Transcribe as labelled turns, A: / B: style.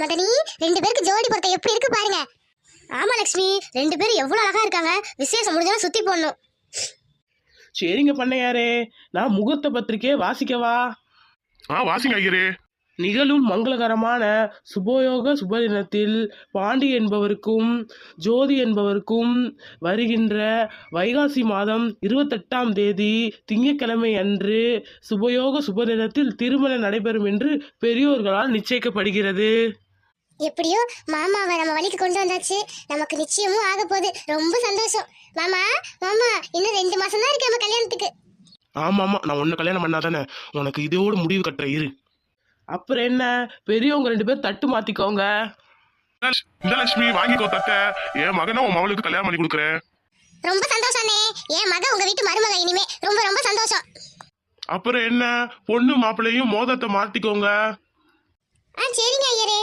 A: மதனி, 2 பேருக்கு ஜோடி பொருத்தம் எப்படி இருக்கு பாருங்க. ஆமா லட்சுமி, 2 பேரும் எவ்வளவு அழகா இருக்காங்க. விசேஷம் முடிஞ்சா சுத்தி போடணும்.
B: சரிங்க பண்ணையாரே, நான் முகூர்த்த பத்திரிக்கையை வாசிக்கவா?
C: வாசிங்க ஐயரே.
B: நிகழும் மங்களகரமான சுபயோக சுபதினத்தில் பாண்டி என்பவருக்கும் ஜோதி என்பவருக்கும் வருகின்ற வைகாசி மாதம் 28ஆம் தேதி திங்கட்கிழமை அன்று சுபயோக சுபதினத்தில் திருமணம் நடைபெறும் என்று பெரியோர்களால் நிச்சயிக்கப்படுகிறது.
A: எப்படியோ மாமாவை நம்ம வழிக்கு கொண்டு வந்தாச்சு. நமக்கு நிச்சயமும் ஆக போகுது. ரொம்ப சந்தோஷம். மாமா மாமா, இன்னும் 2 மாசம் தான் இருக்கு நம்ம கல்யாணத்துக்கு.
C: ஆமா, நான் உன்னை கல்யாணம் பண்ணாதானே உனக்கு இதோட முடிவு கட்டுற இரு.
B: அப்புறம் என்ன, பெரியவங்க 2 பேர் தட்டு மாத்திக்கோங்க.
C: இந்த லட்சுமி வாங்கிக்கோ தட்ட. என் மகனை உன் மகளுக்கு கல்யாணம் பண்ணி கொடுக்குறேன்.
A: ரொம்ப சந்தோஷம்னே. என் மக உங்க வீட்டு மருமக இனிமே. ரொம்ப ரொம்ப சந்தோஷம்.
C: அப்புறம் என்ன, பொண்ணு மாப்பிள்ளையும் மோதிரத்தை மாத்திக்கோங்க.
A: சரிங்க ஐயரே.